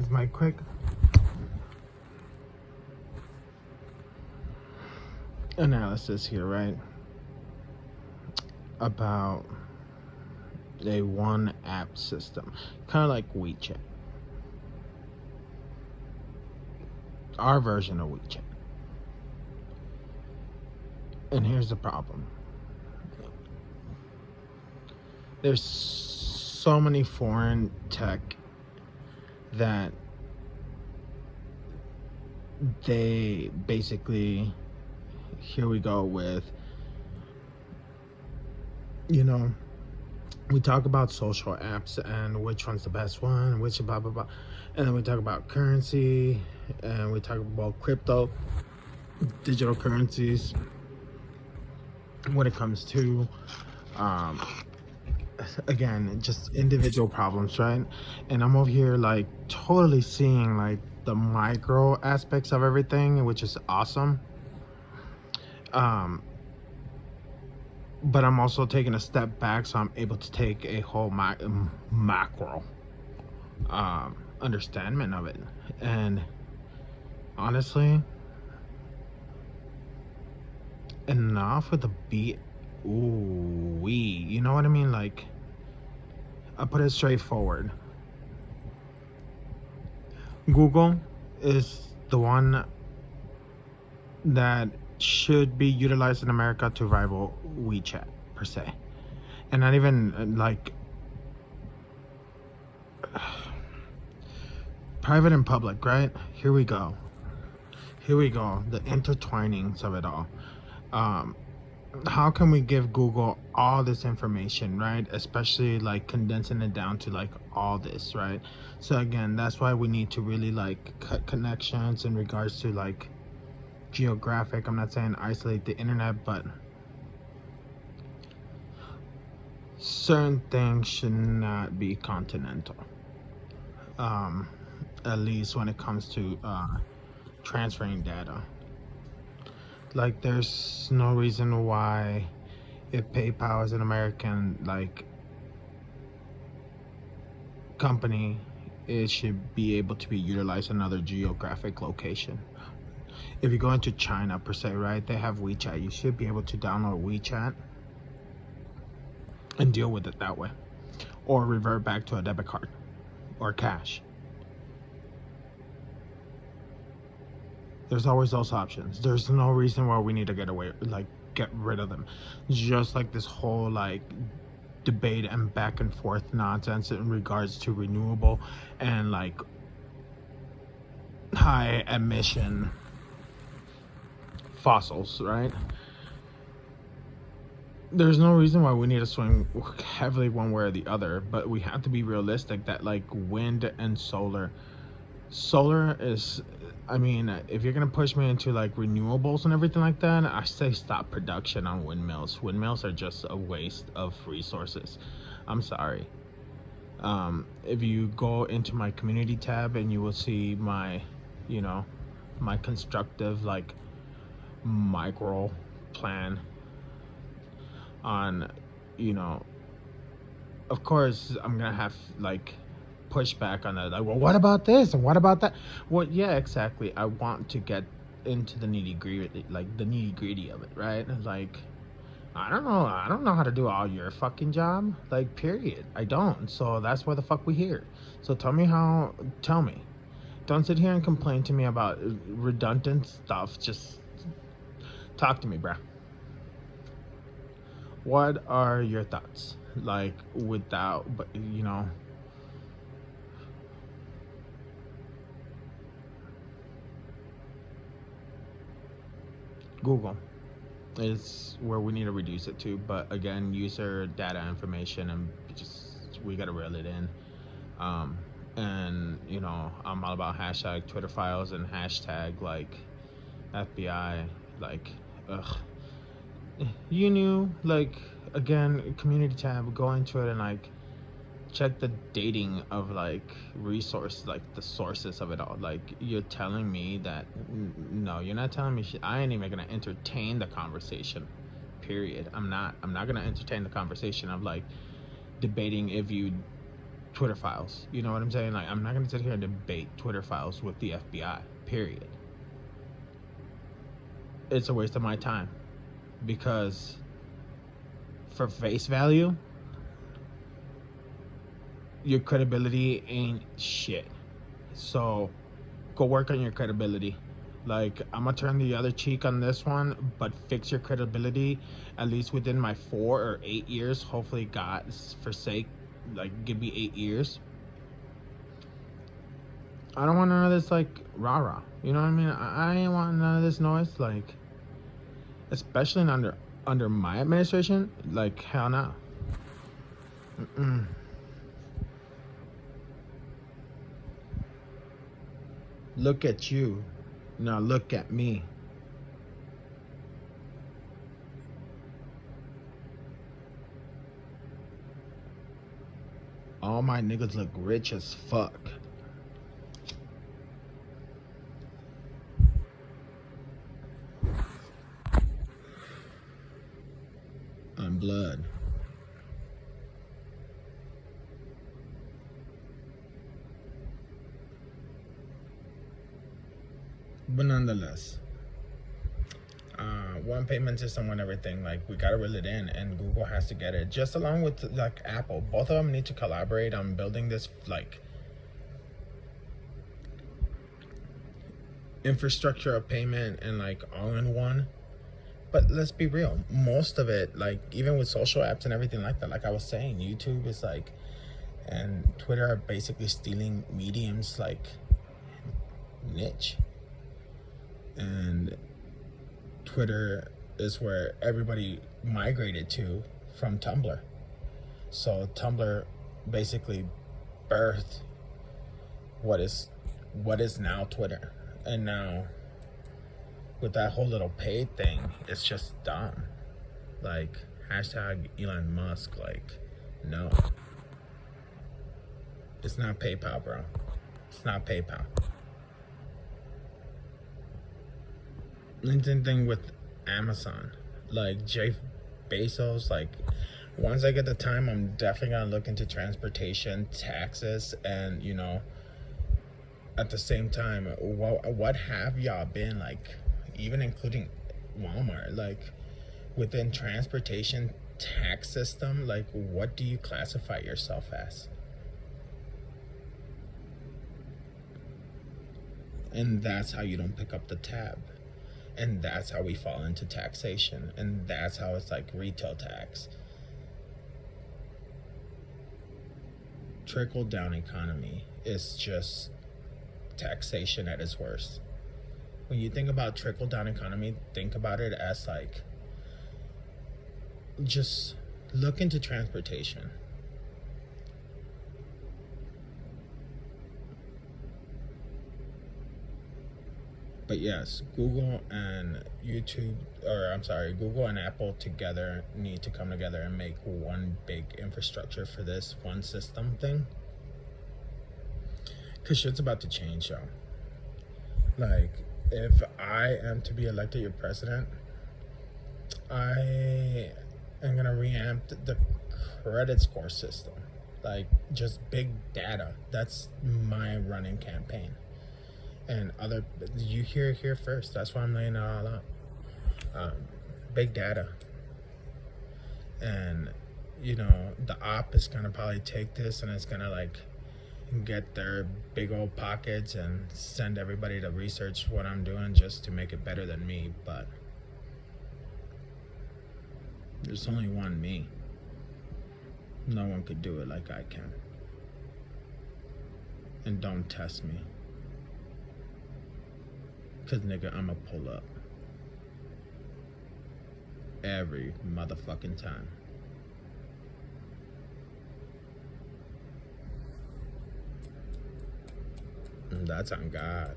guys my quick analysis here, right? About a one app system, kind of like WeChat, our version of WeChat. And here's the problem: there's so many foreign tech that they basically, here we go with, we talk about social apps and which one's the best one, which blah blah blah, and then we talk about currency, and we talk about crypto, digital currencies when it comes to again, just individual problems, right? And I'm over here like totally seeing like the micro aspects of everything, which is awesome. But I'm also taking a step back, so I'm able to take a whole macro understanding of it. And honestly, enough with the beat. Ooh, you know what I mean? Like, I put it straightforward. Google is the one that should be utilized in America to rival WeChat per se, and not even like private and public, right? Here we go, the intertwinings of it all. How can we give Google all this information, right? Especially like condensing it down to like all this, right? So again, that's why we need to really like cut connections in regards to like geographic. I'm not saying isolate the internet, but certain things should not be continental, at least when it comes to transferring data. Like, there's no reason why, if PayPal is an American like company, it should be able to be utilized in another geographic location. If you go into China per se, right, they have WeChat. You should be able to download WeChat and deal with it that way, or revert back to a debit card or cash. There's always those options. There's no reason why we need to get rid of them. Just like this whole like debate and back and forth nonsense in regards to renewable and like high emission fossils, right? There's no reason why we need to swing heavily one way or the other, but we have to be realistic that like wind and solar is, I mean, if you're gonna push me into like renewables and everything like that, I say stop production on windmills. Windmills are just a waste of resources. I'm sorry. If you go into my community tab, and you will see my my constructive like micro plan on, of course I'm gonna have like pushback on that, like, well, what about this and what about that? Well, yeah, exactly. I want to get into the nitty gritty of it, right? Like, I don't know how to do all your fucking job, like, period. I don't. So that's why the fuck we here. So tell me. Don't sit here and complain to me about redundant stuff. Just talk to me, bruh. What are your thoughts? Like, without, but Google is where we need to reduce it to, but again, user data information, and we gotta reel it in. And I'm all about hashtag Twitter files and hashtag like FBI, like, ugh. You knew, like, again, community tab, go into it and like check the dating of like resource, like the sources of it all. Like, you're telling me that no, you're not telling me shit. I ain't even gonna entertain the conversation, period. I'm not gonna entertain the conversation of like debating if you Twitter files. You know what I'm saying? Like, I'm not gonna sit here and debate Twitter files with the FBI. Period. It's a waste of my time, because for face value, your credibility ain't shit. So go work on your credibility. Like, I'm gonna turn the other cheek on this one, but fix your credibility at least within my 4 or 8 years. Hopefully, God's forsake, like, give me 8 years. I don't want none of this, like, rah-rah. You know what I mean? I ain't want none of this noise, like, especially under my administration. Like, hell no. Look at you. Now look at me. All my niggas look rich as fuck. On blood. But nonetheless, one payment system, one everything, like, we gotta reel it in, and Google has to get it, just along with, like, Apple. Both of them need to collaborate on building this, like, infrastructure of payment, and, like, all in one. But let's be real, most of it, like, even with social apps and everything like that, like I was saying, YouTube is like, and Twitter are basically stealing mediums, like, niche. And Twitter is where everybody migrated to from Tumblr. So Tumblr basically birthed what is now Twitter. And now with that whole little paid thing, it's just dumb. Like, hashtag Elon Musk, like, no. It's not PayPal, bro. It's not PayPal. And the same thing with Amazon. Like, Jeff Bezos, like, once I get the time, I'm definitely gonna look into transportation, taxes, and, you know, at the same time, what have y'all been, like, even including Walmart, like, within transportation tax system, like, what do you classify yourself as? And that's how you don't pick up the tab. And that's how we fall into taxation. And that's how it's like retail tax. Trickle down economy is just taxation at its worst. When you think about trickle down economy, think about it as, like, just look into transportation. But yes, Google and Google and Apple together need to come together and make one big infrastructure for this one system thing. Because shit's about to change, y'all. Like, if I am to be elected your president, I am going to revamp the credit score system. Like, just big data. That's my running campaign. And you hear it here first. That's why I'm laying it all out. Big data. And, you know, the op is gonna probably take this and it's gonna, like, get their big old pockets and send everybody to research what I'm doing just to make it better than me. But there's only one me. No one could do it like I can. And don't test me. Cause nigga, I'ma pull up. Every motherfucking time. And that's on God.